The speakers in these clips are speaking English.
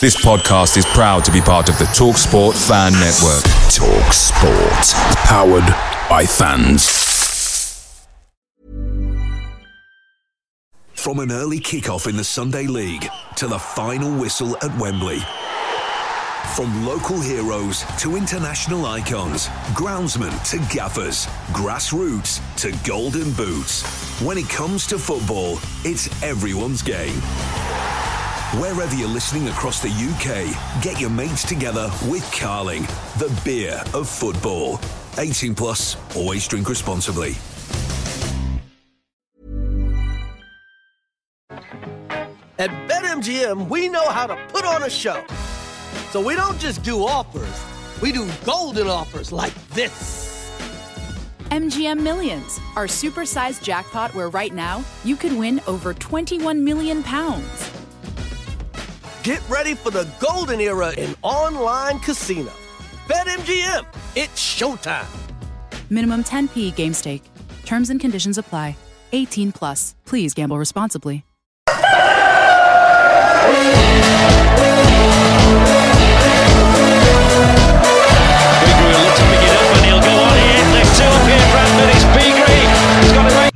This podcast is proud to be part of the TalkSport Fan Network. TalkSport. Powered by fans. From an early kickoff in the Sunday League to the final whistle at Wembley. From local heroes to international icons, groundsmen to gaffers, grassroots to golden boots. When it comes to football, it's everyone's game. Wherever you're listening across the UK, get your mates together with Carling, the beer of football. 18 plus, always drink responsibly. At BetMGM, we know how to put on a show. So we don't just do offers, we do golden offers like this. MGM Millions, our supersized jackpot where right now you could win over £21 million. Get ready for the golden era in online casino. BetMGM, it's showtime. Minimum 10p game stake. Terms and conditions apply. 18 plus. Please gamble responsibly.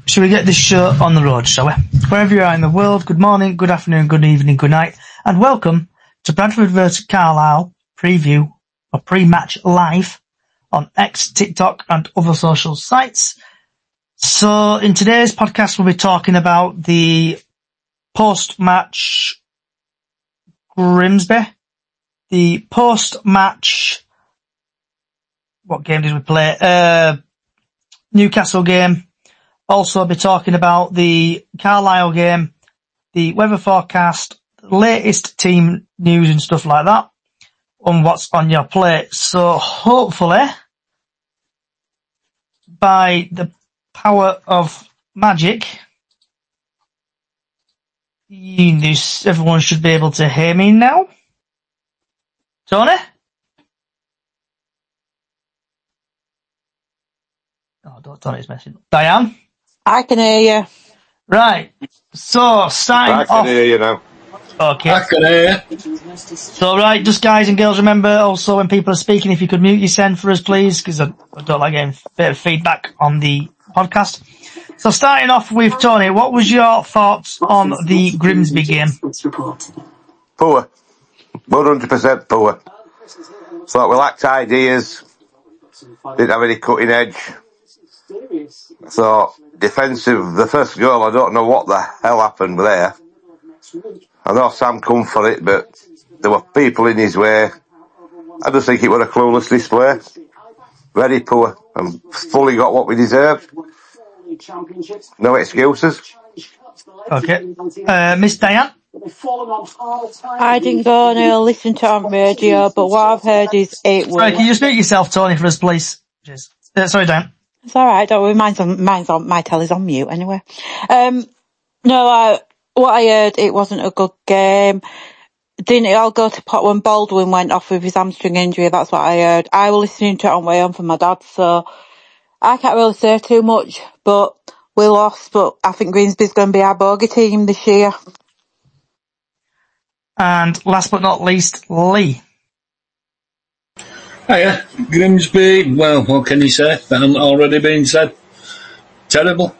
Shall we get this show on the road, shall we? Wherever you are in the world, good morning, good afternoon, good evening, good night, and welcome to Bradford vs Carlisle Preview, or pre-match live on X, TikTok, and other social sites. So, in today's podcast, we'll be talking about the post-match Grimsby, the post-match, what game did we play? Newcastle game. Also, I'll be talking about the Carlisle game, the weather forecast, latest team news and stuff like that, on what's on your plate. So, hopefully, by the power of magic, everyone should be able to hear me now. Tony? Oh, Tony's messing. Diane? I can hear you. Right. So, starting off... I can hear you now. Okay. I can hear you. So, right, just guys and girls, remember also when people are speaking, if you could mute your send for us, please, because I don't like getting a bit of feedback on the podcast. So, starting off with Tony, what was your thoughts on the Grimsby game? Poor. 100% poor. Thought we lacked ideas. Didn't have any cutting edge. So, defensive, the first goal, I don't know what the hell happened there. I know Sam come for it, but there were people in his way. I just think it was a clueless display. Very poor, and fully got what we deserved. No excuses. Okay. Miss Diane? I didn't go and listen to it on radio, but what I've heard is it was... Right, can you just mute yourself, Tony, for us, please? Cheers. Sorry, Diane. It's alright, don't worry, mine's on, my telly's on mute anyway. What I heard, it wasn't a good game. Didn't it all go to pot when Baldwin went off with his hamstring injury? That's what I heard. I was listening to it on way home from my dad, so I can't really say too much, but we lost, but I think Grimsby's going to be our bogey team this year. And last but not least, Lee. Hiya, Grimsby, well, what can you say? That hasn't already been said. Terrible.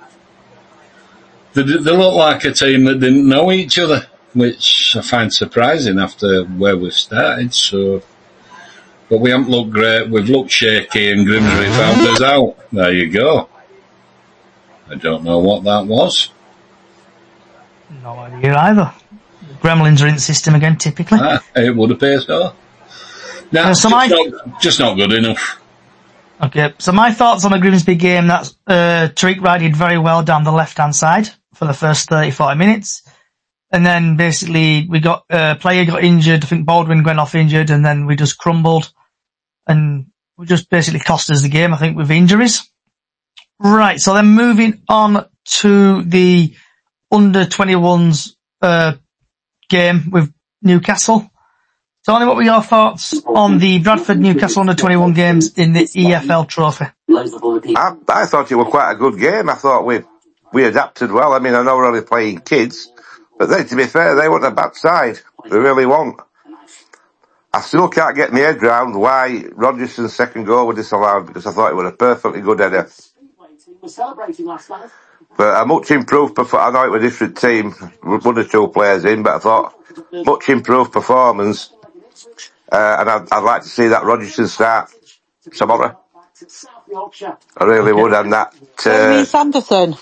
They look like a team that didn't know each other, which I find surprising after where we've started, so... But we haven't looked great, we've looked shaky, and Grimsby found us out. There you go. I don't know what that was. No idea either. Gremlins are in the system again, typically. It would appear so. No, just not good enough. Okay, so my thoughts on the Grimsby game, that's Tariq Wright did very well down the left-hand side for the first 30-40 minutes. And then basically we got a player got injured, I think Baldwin went off injured, and then we just crumbled. And we just basically cost us the game, I think, with injuries. Right, so then moving on to the under-21s game with Newcastle. Tony, what were your thoughts on the Bradford Newcastle under-21 games in the EFL Trophy? I thought it was quite a good game. I thought we adapted well. I mean, I know we're only playing kids, but to be fair, they weren't a bad side. They really weren't. I still can't get my head round why Rogerson's second goal was disallowed, because I thought it was a perfectly good header. But a much improved performance. I know it was a different team, one or two players in, but I thought much improved performance. And I'd like to see that Rogerson start tomorrow. I really would, and that. Don't you mean Sanderson?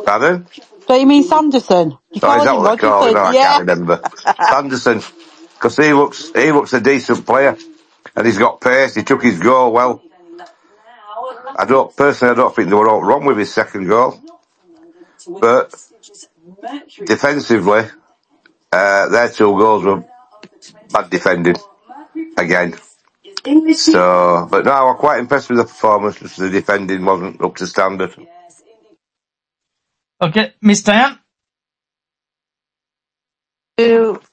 Pardon? Don't you mean Sanderson? You Oh, is that him what they call him? Rogerson? No, I can't remember. Sanderson, because he looks a decent player, and he's got pace. He took his goal well. I don't think there were all wrong with his second goal, but defensively, their two goals were bad defending again. So, but no, I was quite impressed with the performance. Just the defending wasn't up to standard. Okay, Miss Diane.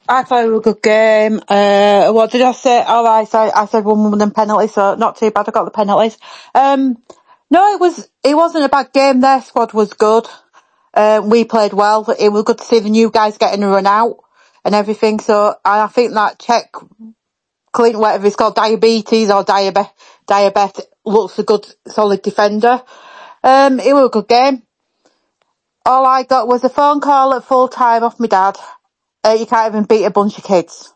I thought it was a good game. What did I say? Oh, I said 1 penalty, so not too bad. I got the penalties. No, it wasn't a bad game. Their squad was good. We played well. It was good to see the new guys getting a run out and everything. So I think that Czech, Clint, whatever it's called, diabetes or diabet, looks a good, solid defender. It was a good game. All I got was a phone call at full time off my dad. You can't even beat a bunch of kids.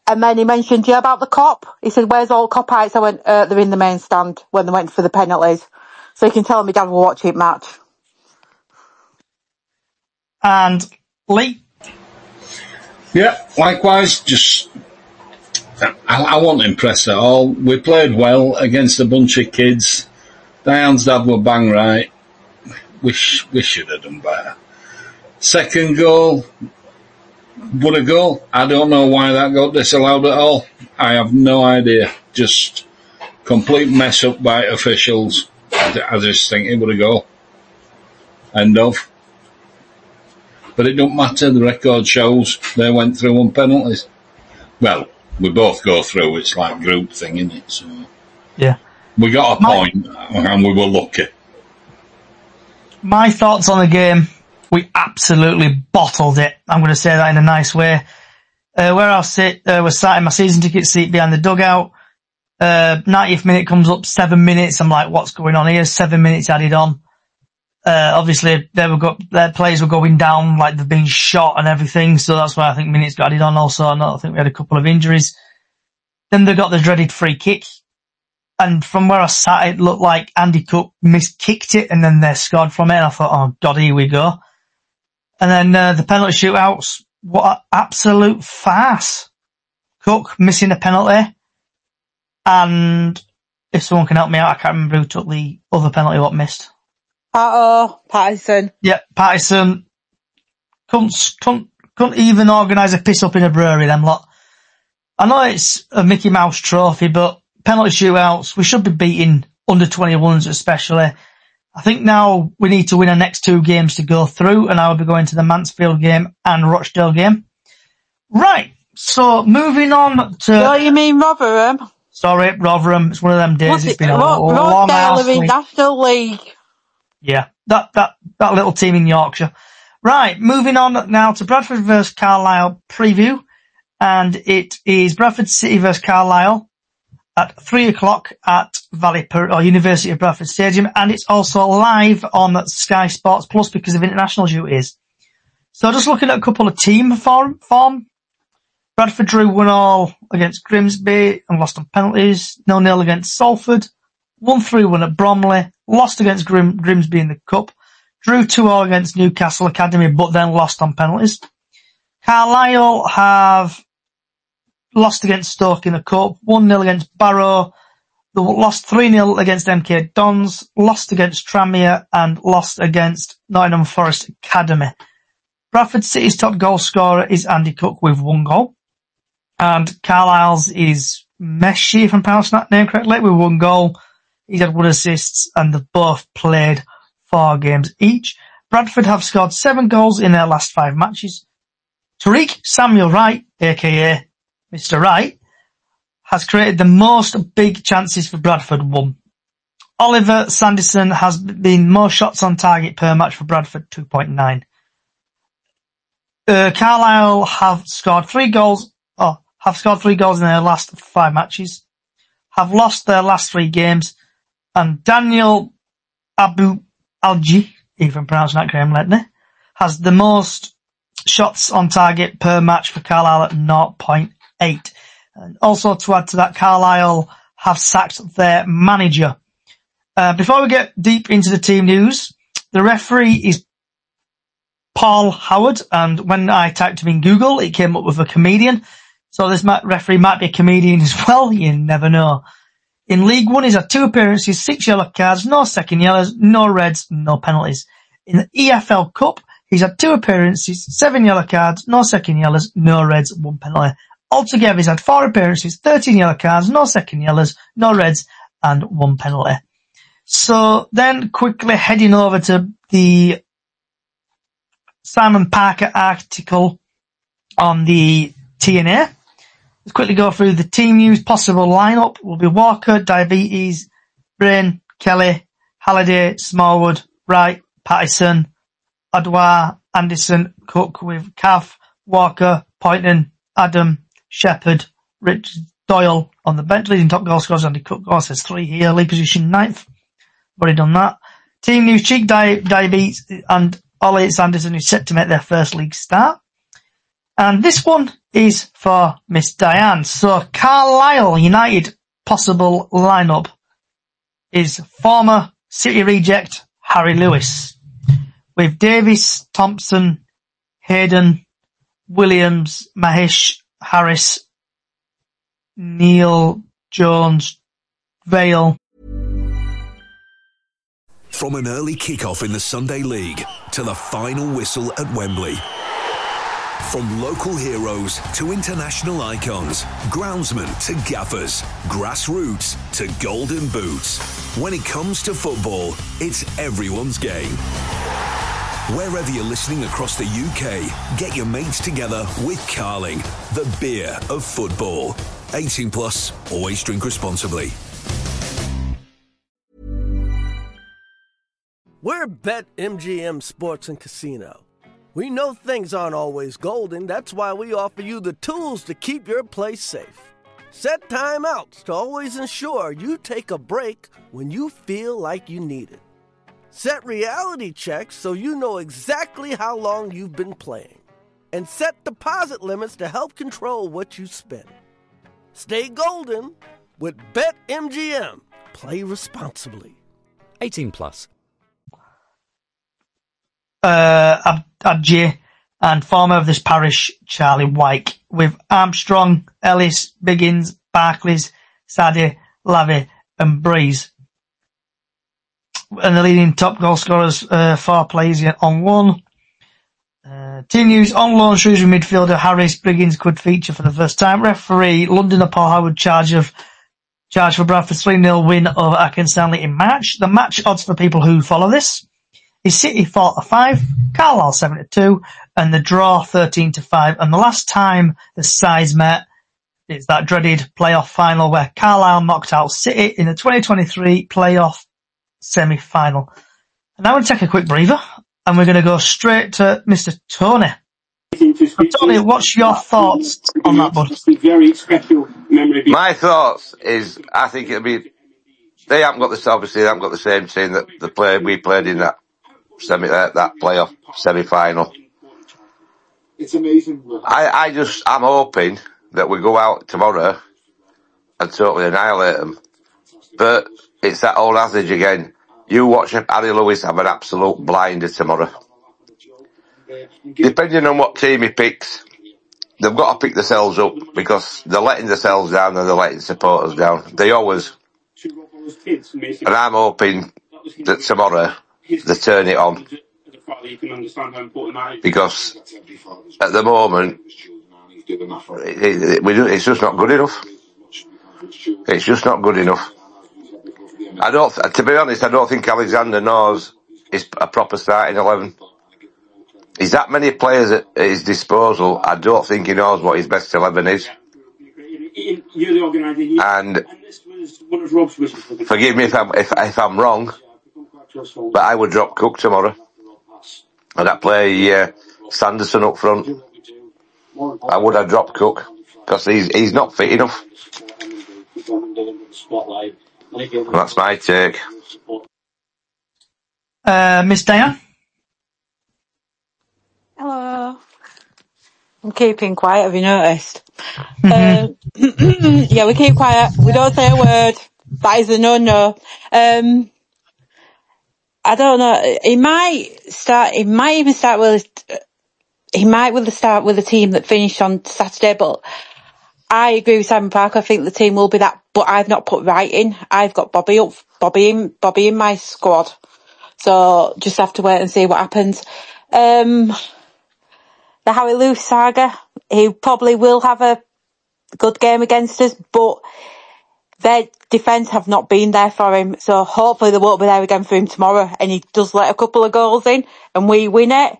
And then he mentioned, yeah, about the cop. He said, where's all cop-outs? I went, they're in the main stand when they went for the penalties. So you can tell my dad will watch it match. And Lee? Yeah, likewise, just... I wasn't impressed at all. We played well against a bunch of kids. Diane's dad were bang right. We should have done better. Second goal, what a goal. I don't know why that got disallowed at all. I have no idea. Just complete mess up by officials. I just think it would a goal. End of. But it don't matter, the record shows they went through on penalties. Well, we both go through, it's like group thing, isn't it? So yeah. We got a point and we were lucky. My thoughts on the game. We absolutely bottled it. I'm going to say that in a nice way. Where I sit, was sat in my season ticket seat behind the dugout. 90th minute comes up, 7 minutes. I'm like, what's going on here? 7 minutes added on. Obviously, their players were going down, like they've been shot and everything. So that's why I think minutes got added on also. I think we had a couple of injuries. Then they got the dreaded free kick. And from where I sat, it looked like Andy Cook miskicked it and then they scored from it. And I thought, oh God, here we go. And then the penalty shootouts, what an absolute farce. Cook missing a penalty. And if someone can help me out, I can't remember who took the other penalty what missed. Patterson. Yeah, Patterson. Couldn't even organise a piss up in a brewery, them lot. I know it's a Mickey Mouse trophy, but penalty shootouts, we should be beating under 21s especially. I think now we need to win our next two games to go through, and I will be going to the Mansfield game and Rochdale game. Right, so moving on to... Oh, you mean Rotherham? Sorry, Rotherham. It's one of them days. It's been a long Rochdale are in National League. Yeah, that little team in Yorkshire. Right, moving on now to Bradford vs Carlisle preview, and it is Bradford City vs Carlisle at 3:00 at University of Bradford Stadium, and it's also live on Sky Sports Plus because of international duties. So just looking at a couple of team form. Bradford drew 1-1 against Grimsby and lost on penalties. 0-0 against Salford. 1-3 at Bromley. Lost against Grimsby in the Cup. Drew 2-0 against Newcastle Academy, but then lost on penalties. Carlisle have lost against Stoke in the Cup, 1-0 against Barrow, they lost 3-0 against MK Dons, lost against Tranmere, and lost against Nottingham Forest Academy. Bradford City's top goal scorer is Andy Cook with 1 goal. And Carlisle's is Meshi, if I'm pronouncing that name correctly, with 1 goal. He's had 1 assist, and they've both played 4 games each. Bradford have scored 7 goals in their last 5 matches. Tariq Samuel Wright, aka Mr. Wright, has created the most big chances for Bradford, 1. Oliver Sanderson has been more shots on target per match for Bradford, 2.9. Carlisle have scored 3 goals. have scored 3 goals in their last 5 matches, have lost their last 3 games, and Daniel Abu Alji, if I'm pronouncing that correctly, has the most shots on target per match for Carlisle at 0.8. And also to add to that, Carlisle have sacked their manager. Before we get deep into the team news, the referee is Paul Howard, and when I typed him in Google, it came up with a comedian. So this referee might be a comedian as well, you never know. In League One, he's had 2 appearances, 6 yellow cards, no second yellows, no reds, no penalties. In the EFL Cup, he's had 2 appearances, 7 yellow cards, no second yellows, no reds, 1 penalty. Altogether, he's had 4 appearances, 13 yellow cards, no second yellows, no reds, and 1 penalty. So then quickly heading over to the Simon Parker article on the TNA. Let's quickly go through the team news. Possible lineup will be Walker, Diabetes, Brain, Kelly, Halliday, Smallwood, Wright, Pattison, Adwar, Anderson, Cook with Cav, Walker, Poynton, Adam, Shepherd, Rich Doyle on the bench. Leading top goal scorers, Andy Cook says 3 here. League position 9th. Already done that. Team news, Cheek Diabetes and Ollie Sanderson, who's set to make their first league start. And this one is for Miss Diane. So Carlisle United possible lineup is former City reject Harry Lewis, with Davis, Thompson, Hayden, Williams, Mahesh, Harris, Neil, Jones, Vale. From an early kick-off in the Sunday League to the final whistle at Wembley. From local heroes to international icons, groundsmen to gaffers, grassroots to golden boots. When it comes to football, it's everyone's game. Wherever you're listening across the UK, get your mates together with Carling, the beer of football. 18 plus, always drink responsibly. We're BetMGM Sports and Casino. We know things aren't always golden. That's why we offer you the tools to keep your place safe. Set timeouts to always ensure you take a break when you feel like you need it. Set reality checks so you know exactly how long you've been playing. And set deposit limits to help control what you spend. Stay golden with BetMGM. Play responsibly. 18 plus. Adjie and former of this parish, Charlie Wyke, with Armstrong, Ellis, Biggins, Barclays, Sadie, Lavy and Breeze. And the leading top goal scorers, 4 players on loan. Team news, on loan Shrewsbury midfielder Harris Biggins could feature for the first time. Referee, Londoner Paul Howard charge for Bradford's 3-0 win over Akin Stanley in March. The match odds for people who follow this is City 4-5, Carlisle 7-2, and the draw 13-5. And the last time the sides met is that dreaded playoff final where Carlisle knocked out City in the 2023 playoff semi-final. And now we'll take a quick breather, and we're going to go straight to Mr. Tony. Tony, what's your thoughts on that, bud? My thoughts is, I think it'll be, they haven't got the same team that we played in that that playoff semi-final. It's amazing. I'm hoping that we go out tomorrow and totally annihilate them. But it's that old adage again. You watch Harry Lewis have an absolute blinder tomorrow. Depending on what team he picks, they've got to pick themselves up because they're letting themselves down and they're letting supporters down. They always. And I'm hoping that tomorrow they turn it on. Because at the moment, it's just not good enough. It's just not good enough. To be honest, I don't think Alexander knows is a proper starting 11. He's that many players at his disposal, I don't think he knows what his best 11 is. And forgive me if I'm wrong, but I would drop Cook tomorrow. And I'd play Sanderson up front. I would have dropped Cook. because he's not fit enough. That's my take. Miss Diane? Hello. I'm keeping quiet, have you noticed? Yeah, we keep quiet. We don't say a word. That is a no-no. I don't know. He might start with a team that finished on Saturday, but I agree with Simon Parker. I think the team will be that, but I've not put Wright in. I've got Bobby in my squad. So just have to wait and see what happens. The Harry Lewis saga, he probably will have a good game against us, but their defence have not been there for him, so hopefully they won't be there again for him tomorrow, and he does let a couple of goals in and we win it.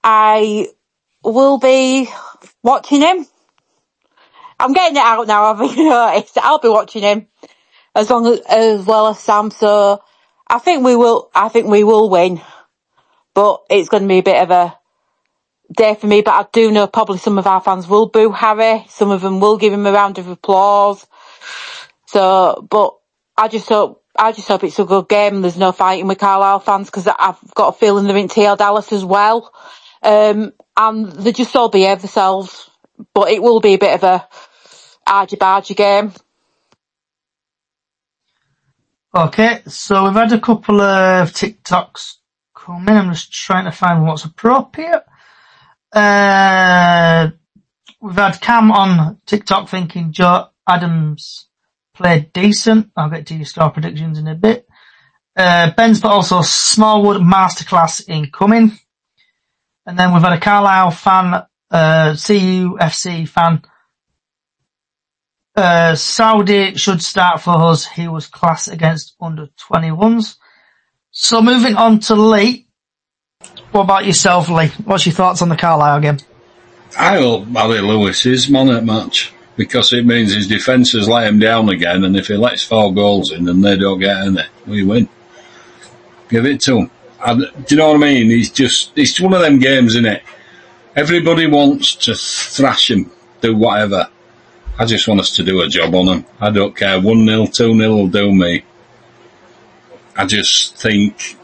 I will be watching him. I'm getting it out now, I've noticed. I'll be watching him as well as Sam, so I think we will win, but it's going to be a bit of a day for me. But I do know probably some of our fans will boo Harry, some of them will give him a round of applause. So, but I just hope it's a good game and there's no fighting with Carlisle fans, because I've got a feeling they're in TL Dallas as well, and they just all behave themselves. But it will be a bit of a argy-bargy game. Okay, so we've had a couple of TikToks come in. I'm just trying to find what's appropriate. We've had Cam on TikTok thinking Joe Adams played decent. I'll get to your score predictions in a bit. Ben's put also Smallwood masterclass incoming. And then we've had a Carlisle fan, CUFC fan. Saudi should start for us. He was class against under 21s. So moving on to Lee. What about yourself, Lee? What's your thoughts on the Carlisle game? I hope Ali Lewis is man at match, because it means his defence has let him down again, and if he lets 4 goals in and they don't get any, we win. Give it to him. Do you know what I mean? It's one of them games, isn't it? Everybody wants to thrash him, do whatever. I just want us to do a job on him. I don't care. 1-0, 2-0 will do me. I just think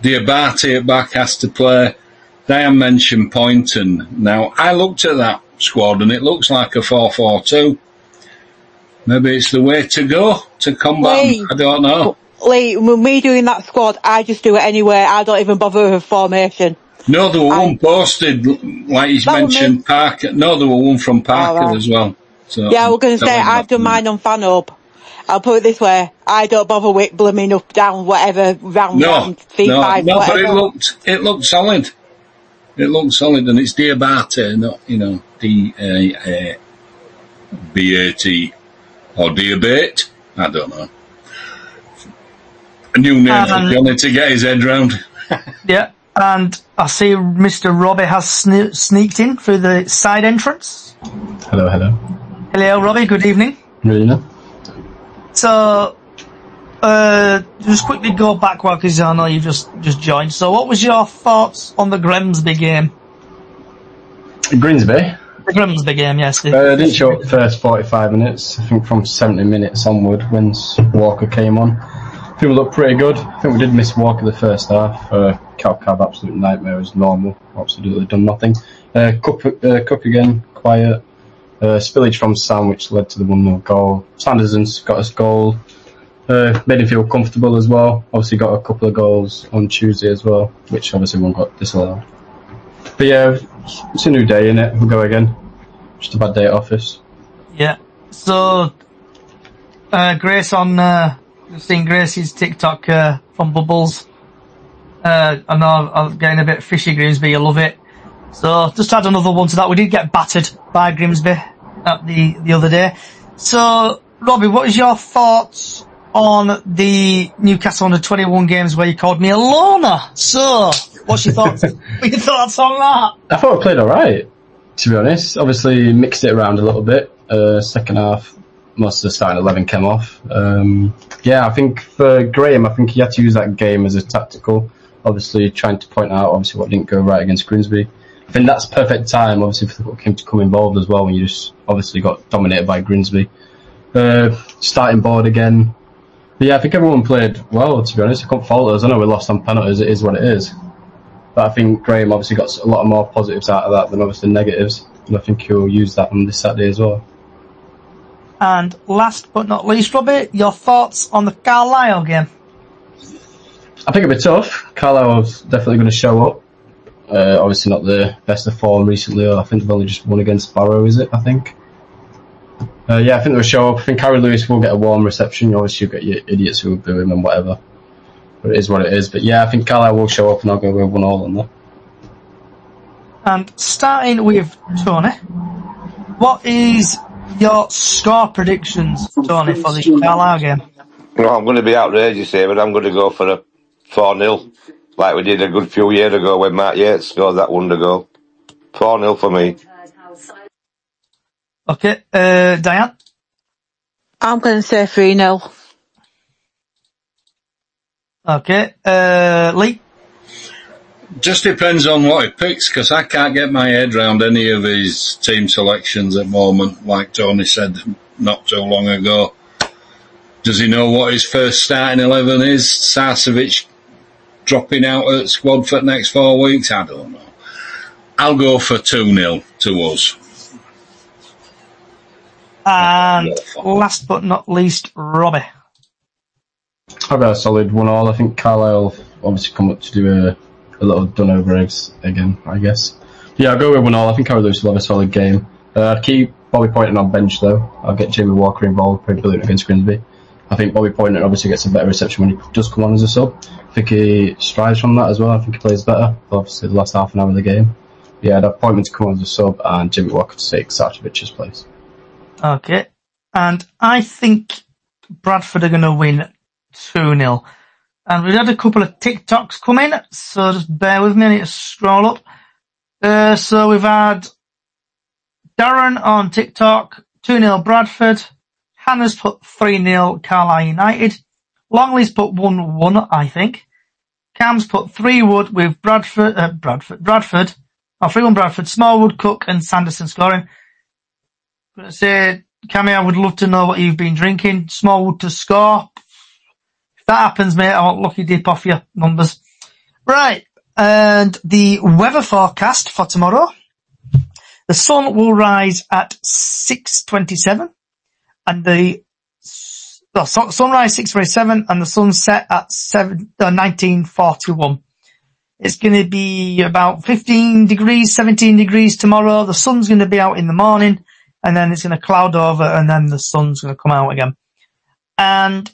Diabate at back has to play. Diane mentioned Poynton. Now, I looked at that squad and it looks like a 4-4-2. Maybe it's the way to go to combat him. I don't know. Lee, when me doing that squad, I just do it anyway. I don't even bother with formation. No, there were one posted, like he's mentioned, Parker. No, there were one from Parker as well. So yeah, we're going to say I've done mine on FanHub. I'll put it this way: I don't bother with blooming up, down, whatever round, V5, no, whatever. But it looked solid. It looked solid, and it's Diabate, not D-A-A-B-A-T or Diabate. I don't know. A new name for Johnny to get his head round. Yeah, and I see Mr. Robbie has sneaked in through the side entrance. Hello. Hello, Robbie. Good evening. Good evening. So, just quickly go back, because I know you've just joined. So, what was your thoughts on the Grimsby game? Grimsby? The Grimsby game, yes. Didn't show up the first 45 minutes. I think from 70 minutes onward, when Walker came on, people looked pretty good. I think we did miss Walker the first half. Cab absolute nightmare as normal. Absolutely done nothing. Cook again, quiet. Spillage from Sam, which led to the 1-0 goal. Sanderson's got us goal. Made him feel comfortable as well. Obviously got a couple of goals on Tuesday as well, which obviously one got disallowed. But yeah, it's a new day, innit? We'll go again. Just a bad day at office. Yeah. So, Grace on, seeing Grace's TikTok from Bubbles. I know I'm getting a bit fishy, Grimsby, you love it. So, just add another one to that. We did get battered by Grimsby at the other day. So, Robbie, what is your thoughts on the Newcastle under 21 games where you called me a loner? So, what's your thoughts? What are your thoughts on that? I thought we played alright, to be honest. Obviously, mixed it around a little bit. Second half, most of the starting 11 came off. Yeah, I think for Graham, I think he had to use that game as a tactical. Obviously, trying to point out what didn't go right against Grimsby. I think that's perfect time, obviously, for him to come involved as well, when you just obviously got dominated by Grimsby. Starting board again. But yeah, I think everyone played well, to be honest. I can't fault us. I know we lost on penalties, it is what it is. But I think Graham obviously got a lot more positives out of that than obviously negatives. And I think he'll use that on this Saturday as well. And last but not least, Robbie, your thoughts on the Carlisle game? I think it'll be tough. Carlisle's definitely going to show up. Obviously not the best of form recently. I think they've only just won against Barrow, is it? I think. Yeah, I think they'll show up. I think Harry Lewis will get a warm reception. Obviously, you'll get your idiots who will boo him and whatever. But it is what it is. But yeah, I think Carlisle will show up and I'll go with 1-1 on that. And starting with Tony, what is your score predictions, Tony, for this Carlisle game? Well, I'm going to be outrageous here, but I'm going to go for a 4-0, like we did a good few years ago when Mark Yates scored that wonder goal. 4-0 for me. Okay, Diane? I'm going to say 3-0. Okay, Lee? Just depends on what he picks, because I can't get my head around any of his team selections at the moment, like Tony said not too long ago. Does he know what his first starting 11 is? Sarcevic dropping out at squad for the next 4 weeks? I don't know. I'll go for 2-0 to us. And last but not least, Robbie. I've got a solid 1-1. I think Carlisle obviously come up to do a little done over eggs again, I guess. Yeah, I'll go with 1-1. I think Harry Lewis will have a solid game. I'd keep Bobby Poynton on bench though. I'll get Jamie Walker involved, pretty brilliant against Grimsby. I think Bobby Poynton obviously gets a better reception when he does come on as a sub. I think he strives from that as well. I think he plays better, obviously the last half an hour of the game. Yeah, I'd have Poynton to come on as a sub and Jimmy Walker to take Sarcevic's place. Okay, and I think Bradford are going to win 2-0. And we've had a couple of TikToks come in, so just bear with me, I need to scroll up. So we've had Darren on TikTok, 2-0 Bradford. Hannah's put 3-0 Carlisle United. Longley's put 1-1, I think. Cam's put 3-wood with Bradford, or 3-1 Bradford, Smallwood, Cook and Sanderson scoring. I'm going to say, Cammy, I would love to know what you've been drinking. Smallwood to score. If that happens, mate, I want lucky dip off your numbers. Right, and the weather forecast for tomorrow. The sun will rise at 6:27, and sunrise 6:27, and the sunset at 19:41. It's going to be about 15 degrees, 17 degrees tomorrow. The sun's going to be out in the morning, and then it's going to cloud over, and then the sun's going to come out again. And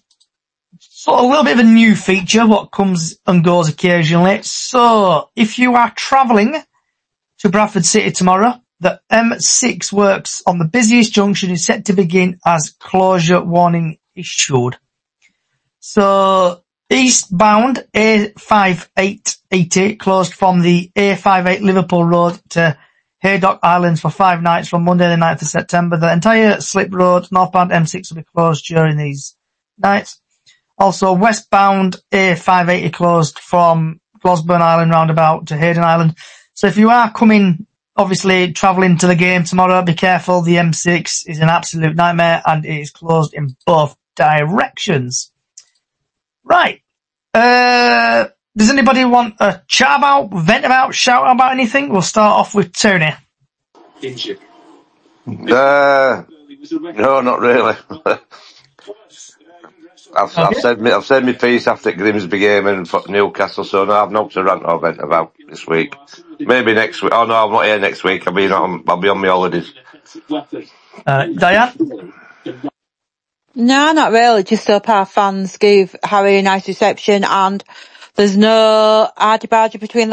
sort of a little bit of a new feature, what comes and goes occasionally. So, if you are travelling to Bradford City tomorrow, the M6 works on the busiest junction is set to begin as closure warning issued. So, eastbound A5880 closed from the A58 Liverpool Road to Haydock Islands for 5 nights from Monday the 9th of September. The entire slip road northbound M6 will be closed during these nights. Also, westbound A580 closed from Glasburn Island roundabout to Hayden Island. So if you are coming, obviously travelling to the game tomorrow, be careful. The M6 is an absolute nightmare and it is closed in both directions. Right. Does anybody want a chat about, vent about, shout about anything? We'll start off with Tony. No, not really. I've said my piece after Grimsby game and Newcastle, so no, I've not to rant or vent about this week. Maybe next week. Oh no, I'm not here next week. I'll be on my holidays. Diane? No, not really. Just hope our fans give Harry a nice reception, and there's no argy-bargy between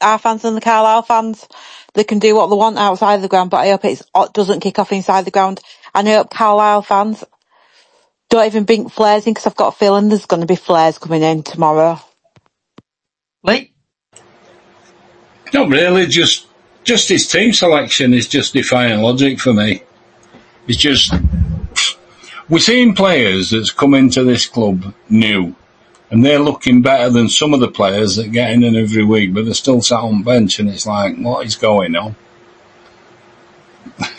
our fans and the Carlisle fans. They can do what they want outside the ground, but I hope it doesn't kick off inside the ground. And I hope Carlisle fans don't even bring flares in, because I've got a feeling there's going to be flares coming in tomorrow. Lee? Not really, just his team selection is just defying logic for me. It's just, we're seeing players that's come into this club new, And they're looking better than some of the players that get in every week, but they're still sat on bench, and it's like, what is going on?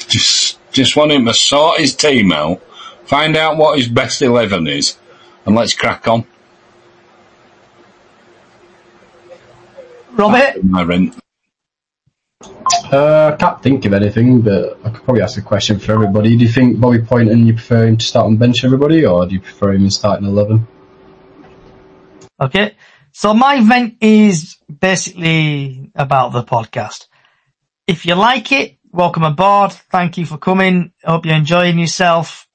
Just want him to sort his team out, find out what his best 11 is, and let's crack on. Robert? My rent. I can't think of anything, but I could probably ask a question for everybody. Do you think Bobby Poynton, you prefer him to start on bench everybody, or do you prefer him in starting 11? Okay, so my vent is basically about the podcast. If you like it, welcome aboard. Thank you for coming. Hope you're enjoying yourself.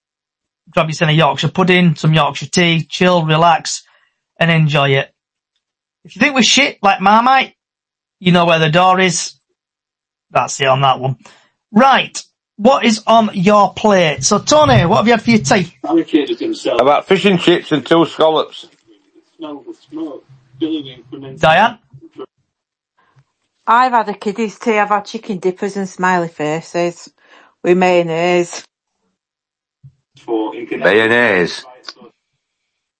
Grab yourself a Yorkshire pudding, some Yorkshire tea, chill, relax, and enjoy it. If you think we're shit like Marmite, you know where the door is. That's it on that one. Right, what is on your plate? So, Tony, what have you had for your tea? About fish and chips and 2 scallops. Diane? I've had a kiddies tea. I've had chicken dippers and smiley faces with mayonnaise. Mayonnaise.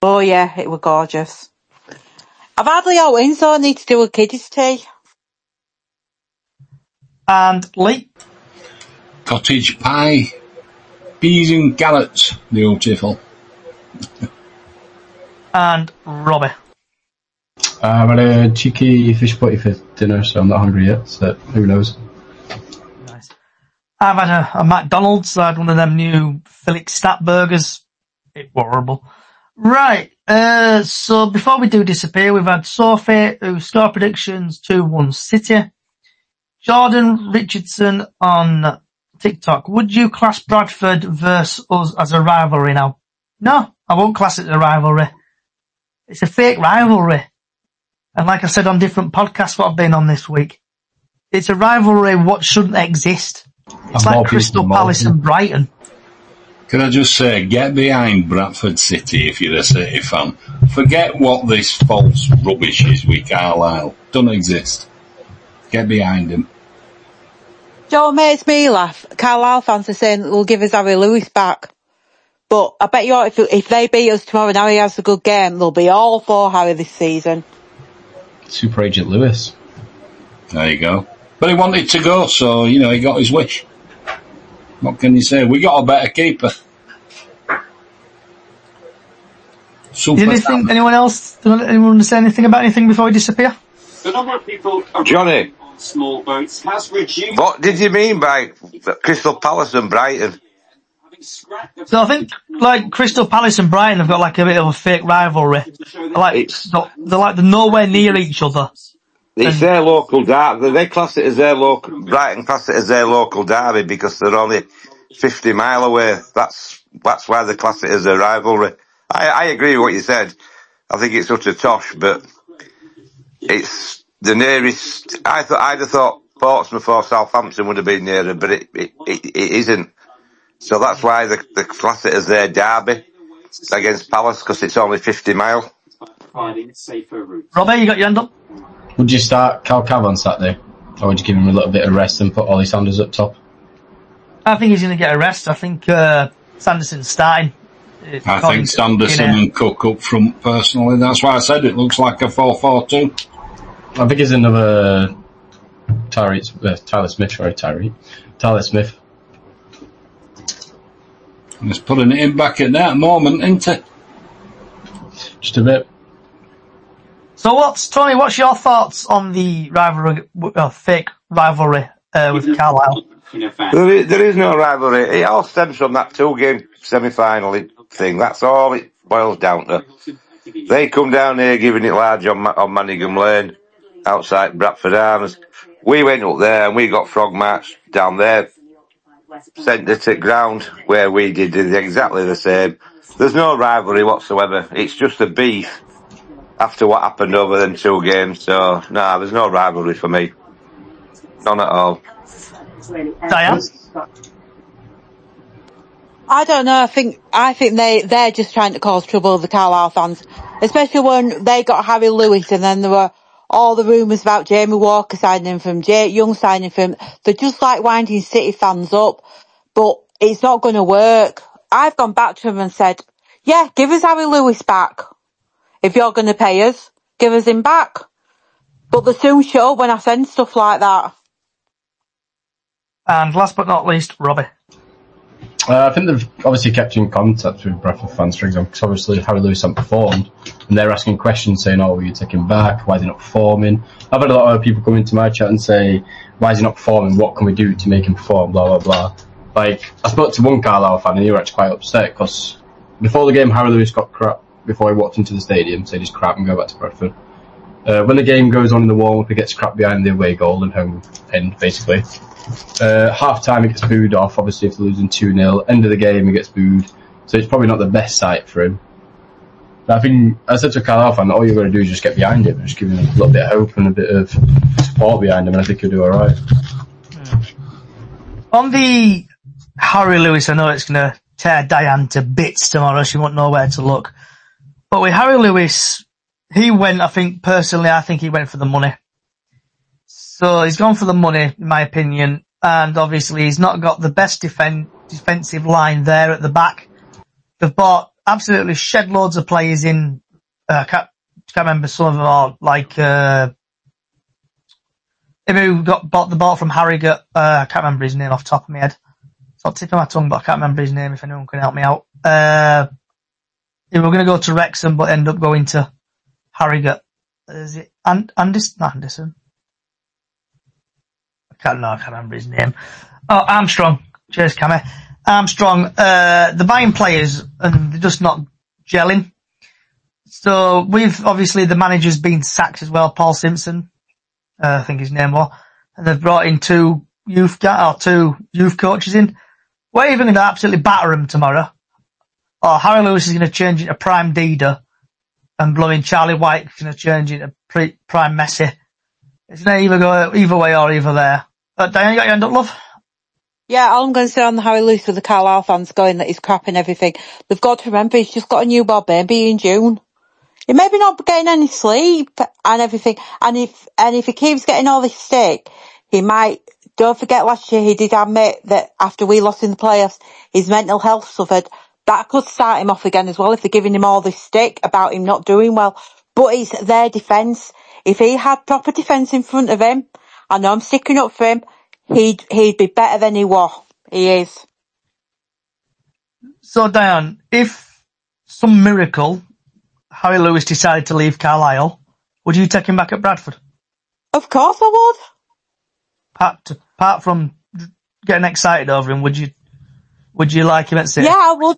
Oh yeah, it was gorgeous. I've hardly out in, so I need to do a kiddies tea. And Lee? Cottage pie, peas and carrots, beautiful. And Robbie? I've had a cheeky fish patty for dinner, so I'm not hungry yet, so who knows. Nice. I've had a McDonald's. I had one of them new Philip Stat burgers. It was horrible. Right, so before we do disappear, we've had Sophie, whose score predictions 2-1 City. Jordan Richardson on TikTok. Would you class Bradford versus us as a rivalry now? No, I won't class it as a rivalry. It's a fake rivalry. And like I said on different podcasts what I've been on this week, it's a rivalry what shouldn't exist. It's like Crystal Palace and Brighton. Can I just say, get behind Bradford City if you're a City fan. Forget what this false rubbish is with Carlisle. Don't exist. Get behind him. Joe, it makes me laugh. Carlisle fans are saying they'll give us Harry Lewis back. But I bet you if they beat us tomorrow and Harry has a good game, they'll be all for Harry this season. Super Agent Lewis. There you go. But he wanted to go, so, he got his wish. What can you say? We got a better keeper. Anyone else? Anyone want to say anything about anything before we disappear? The number of people Johnny, on small boats has reduced. What did you mean by Crystal Palace and Brighton? So I think like Crystal Palace and Brighton have got like a bit of a fake rivalry. They're nowhere near each other. It's their local derby. They class it as their local. Brighton class it as their local derby because they're only 50 mile away. That's why they class it as a rivalry. I agree with what you said. I think it's such a tosh, but it's the nearest. I'd have thought Portsmouth or Southampton would have been nearer, but it isn't. So that's why they class it as their derby against Palace because it's only 50 mile. Robert, you got your hand up? Would you start Cal Cav on Saturday? Or would you give him a little bit of rest and put Ollie Sanders up top? I think he's going to get a rest. I think Sanderson's starting. I think Sanderson and Cook up front, personally. That's why I said it looks like a 4-4-2. I think it's another Tyler Smith. He's putting it in back at that moment, isn't it? Just a bit. So Tony, what's your thoughts on the rivalry, fake rivalry with Carlisle? There is no rivalry. It all stems from that 2-game semi-final thing. That's all it boils down to. They come down here giving it large on Manningham Lane, outside Bradford Arms. We went up there and we got frog marched down there, centre to ground, where we did exactly the same. There's no rivalry whatsoever. It's just a beef after what happened over them 2 games. So, no, there's no rivalry for me. None at all. Diane? I don't know. I think they're just trying to cause trouble with the Carlisle fans, especially when they got Harry Lewis and then there were all the rumours about Jamie Walker signing from Jay Young signing from. They're just like winding City fans up, but it's not going to work. I've gone back to them and said, yeah, give us Harry Lewis back. If you're going to pay us, give us him back. But they soon show when I send stuff like that. And last but not least, Robbie. I think they've obviously kept in contact with Bradford fans, for example, because obviously Harry Lewis hasn't performed, and they're asking questions saying, "Oh, will you take him back? Why is he not performing?" I've had a lot of people come into my chat and say, "Why is he not performing? What can we do to make him perform?" Blah blah blah. Like, I spoke to one Carlisle fan and he was actually quite upset because before the game, Harry Lewis got crap before he walked into the stadium, said he's crap and go back to Bradford. When the game goes on in the warm-up, he gets crap behind the away goal and home end, basically. Half-time, he gets booed off, obviously, if they're losing 2-0. End of the game, he gets booed. So it's probably not the best sight for him. But I think, I said to a Carlisle fan, all you've got to do is just get behind him, just give him a little bit of hope and a bit of support behind him, and I think he'll do alright. On the Harry Lewis, I know it's going to tear Diane to bits tomorrow. She won't know where to look. But with Harry Lewis, he went, I think he went for the money. So he's gone for the money, in my opinion. And obviously he's not got the best defensive line there at the back. They've bought absolutely shed loads of players in. Can't remember, some of them are like, who bought the ball from Harrogate. I can't remember his name off the top of my head. It's on the tip of my tongue, but I can't remember his name if anyone can help me out. They were going to go to Wrexham, but end up going to Harrogate. Is it Anderson? I can't remember his name. Oh, Armstrong. Cheers, Cammy. Armstrong. They're buying players and they're just not gelling. So obviously the manager's been sacked as well, Paul Simpson. I think his name was. And they've brought in two youth coaches in. We're even going to absolutely batter them tomorrow. Or Harry Lewis is going to change into Prime Dida, and blowing Charlie White is going to change into Prime Messi. It's going to either go either way or either there. Diane, you got your hand up, love? Yeah, all I'm going to say on the Harry Lewis with the Carlisle fans going that he's crap and everything. They've got to remember he's just got a newborn baby in June. He may be not getting any sleep and everything. And if he keeps getting all this stick, he might. Don't forget last year he did admit that after we lost in the playoffs, his mental health suffered. That could start him off again as well if they're giving him all this stick about him not doing well. But it's their defence. If he had proper defence in front of him, I know I'm sticking up for him, he'd be better than he was. He is. So, Diane, if some miracle Harry Lewis decided to leave Carlisle, would you take him back at Bradford? Of course I would. Apart from getting excited over him, would you like him at City? Yeah, I would.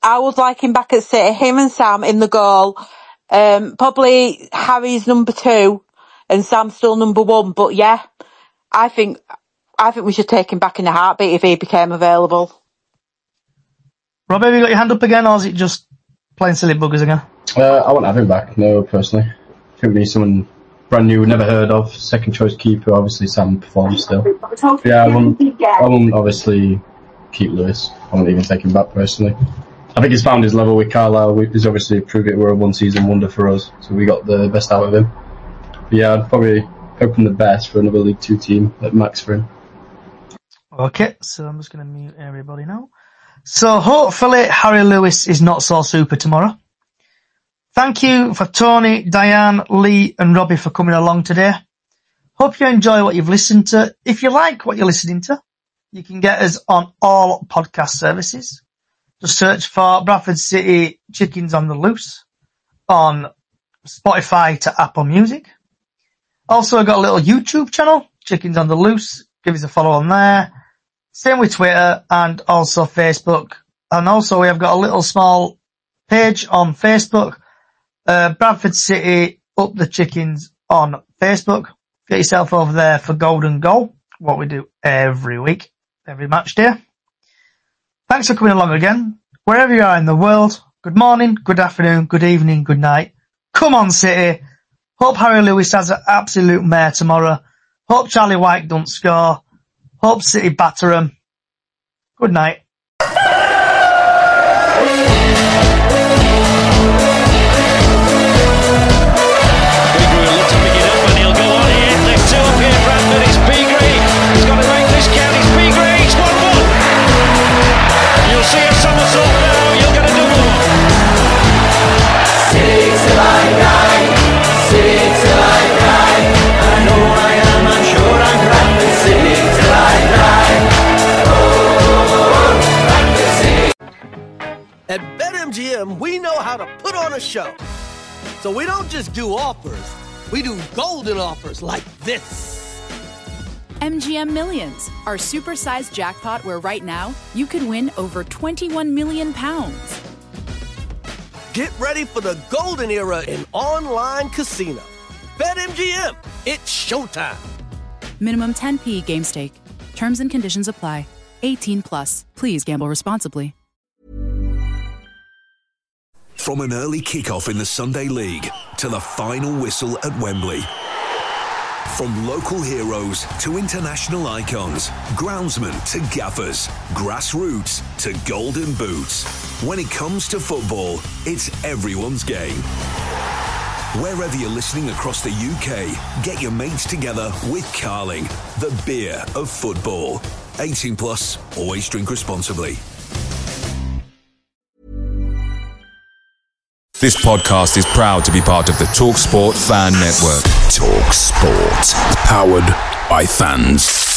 I would like him back at City. Him and Sam in the goal. Probably Harry's number 2 and Sam's still number 1. But yeah, I think we should take him back in a heartbeat if he became available. Rob, have you got your hand up again, or is it just playing silly buggers again? I won't have him back, no, personally. I think we need someone brand new, never heard of, second choice keeper. Obviously Sam performs still. But yeah, I won't obviously keep Lewis. I won't even take him back personally. I think he's found his level with Carlisle. He's obviously proved it were a one-season wonder for us, so we got the best out of him. But yeah, I'd probably hoping the best for another League 2 team like Max for him. Okay, so I'm just going to mute everybody now. So hopefully Harry Lewis is not so super tomorrow. Thank you for Tony, Diane, Lee and Robbie for coming along today. Hope you enjoy what you've listened to. If you like what you're listening to, you can get us on all podcast services. Just search for Bradford City Chickens on the Loose on Spotify to Apple Music. Also, I've got a little YouTube channel, Chickens on the Loose. Give us a follow on there. Same with Twitter and also Facebook. And also, we have got a little small page on Facebook, Bradford City Up the Chickens on Facebook. Get yourself over there for Golden Goal, what we do every week, every match day. Thanks for coming along again. Wherever you are in the world, good morning, good afternoon, good evening, good night. Come on, City. Hope Harry Lewis has an absolute mare tomorrow. Hope Charlie White don't score. Hope City batter him. Good night. See a somersault now, you'll get a double. City. MGM, we know how to put on a show. So we don't just do offers, we do golden offers like this. MGM Millions, our supersized jackpot where right now you could win over £21 million. Get ready for the golden era in online casino. BetMGM, it's showtime. Minimum 10p game stake. Terms and conditions apply. 18 plus. Please gamble responsibly. From an early kickoff in the Sunday League to the final whistle at Wembley. From local heroes to international icons, groundsmen to gaffers, grassroots to golden boots. When it comes to football, it's everyone's game. Wherever you're listening across the UK, get your mates together with Carling, the beer of football. 18 plus, always drink responsibly. This podcast is proud to be part of the TalkSport Fan Network. TalkSport. Powered by fans.